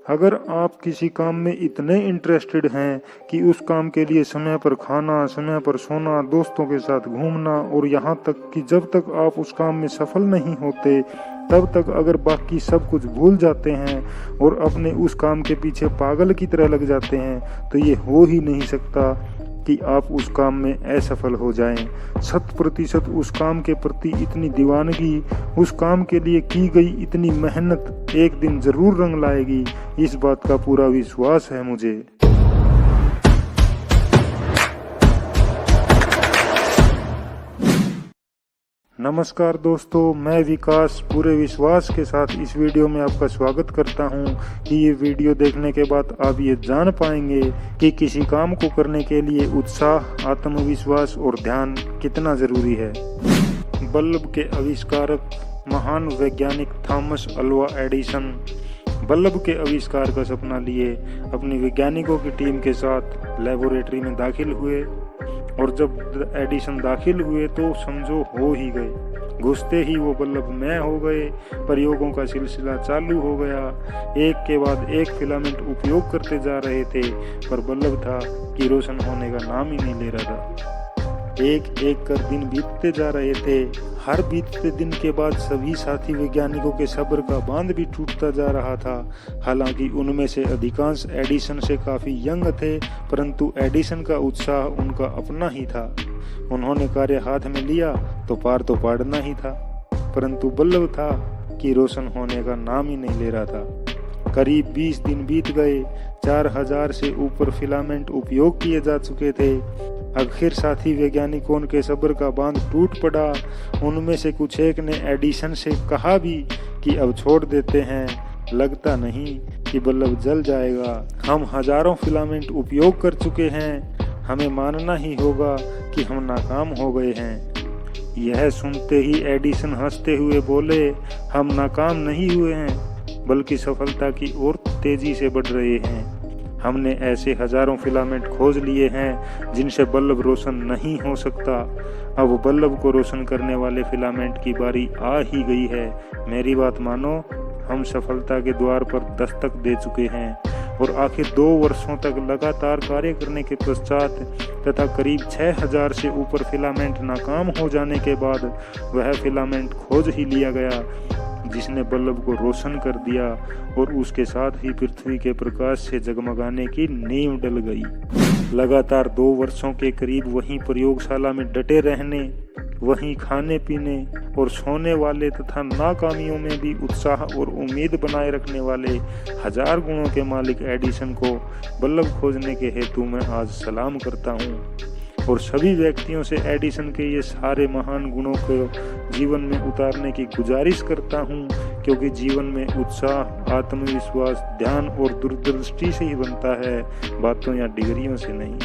अगर आप किसी काम में इतने इंटरेस्टेड हैं कि उस काम के लिए समय पर खाना, समय पर सोना, दोस्तों के साथ घूमना और यहाँ तक कि जब तक आप उस काम में सफल नहीं होते तब तक अगर बाकी सब कुछ भूल जाते हैं और अपने उस काम के पीछे पागल की तरह लग जाते हैं, तो ये हो ही नहीं सकता कि आप उस काम में असफल हो जाएं। 100% उस काम के प्रति इतनी दीवानगी, उस काम के लिए की गई इतनी मेहनत एक दिन जरूर रंग लाएगी, इस बात का पूरा विश्वास है मुझे। नमस्कार दोस्तों, मैं विकास पूरे विश्वास के साथ इस वीडियो में आपका स्वागत करता हूं कि ये वीडियो देखने के बाद आप ये जान पाएंगे कि किसी काम को करने के लिए उत्साह, आत्मविश्वास और ध्यान कितना जरूरी है। बल्ब के आविष्कारक महान वैज्ञानिक थॉमस अल्वा एडिसन बल्ब के आविष्कार का सपना लिए अपनी वैज्ञानिकों की टीम के साथ लेबोरेटरी में दाखिल हुए और जब एडिसन दाखिल हुए तो समझो हो ही गए। घुसते ही वो बल्ब में हो गए। प्रयोगों का सिलसिला चालू हो गया। एक के बाद एक फिलामेंट उपयोग करते जा रहे थे, पर बल्ब था कि रोशन होने का नाम ही नहीं ले रहा था। एक एक कर दिन बीतते जा रहे थे। हर बीतते दिन के बाद सभी साथी वैज्ञानिकों के सब्र का बांध भी टूटता जा रहा था। हालांकि उनमें से अधिकांश एडिसन से काफी यंग थे, परंतु एडिसन का उत्साह उनका अपना ही था। उन्होंने कार्य हाथ में लिया तो पाड़ना ही था, परंतु बल्ब था कि रोशन होने का नाम ही नहीं ले रहा था। करीब 20 दिन बीत गए। 4000 से ऊपर फिलामेंट उपयोग किए जा चुके थे। आखिर साथी वैज्ञानिकों के सब्र का बांध टूट पड़ा। उनमें से कुछ एक ने एडिसन से कहा भी कि अब छोड़ देते हैं, लगता नहीं कि बल्ब जल जाएगा। हम हजारों फिलामेंट उपयोग कर चुके हैं, हमें मानना ही होगा कि हम नाकाम हो गए हैं। यह सुनते ही एडिसन हंसते हुए बोले, हम नाकाम नहीं हुए हैं, बल्कि सफलता की ओर तेजी से बढ़ रहे हैं। हमने ऐसे हजारों फिलामेंट खोज लिए हैं जिनसे बल्ब रोशन नहीं हो सकता। अब बल्ब को रोशन करने वाले फिलामेंट की बारी आ ही गई है। मेरी बात मानो, हम सफलता के द्वार पर दस्तक दे चुके हैं। और आखिर 2 वर्षों तक लगातार कार्य करने के पश्चात तथा करीब 6000 से ऊपर फिलामेंट नाकाम हो जाने के बाद वह फिलामेंट खोज ही लिया गया जिसने बल्ब को रोशन कर दिया और उसके साथ ही पृथ्वी के प्रकाश से जगमगाने की नींव डल गई। लगातार 2 वर्षों के करीब वहीं प्रयोगशाला में डटे रहने, वहीं खाने पीने और सोने वाले तथा नाकामियों में भी उत्साह और उम्मीद बनाए रखने वाले 1000 गुणों के मालिक एडिसन को बल्ब खोजने के हेतु मैं आज सलाम करता हूँ और सभी व्यक्तियों से एडिसन के ये सारे महान गुणों को जीवन में उतारने की गुजारिश करता हूँ, क्योंकि जीवन में उत्साह, आत्मविश्वास, ध्यान और दूरदृष्टि से ही बनता है, बातों या डिग्रियों से नहीं।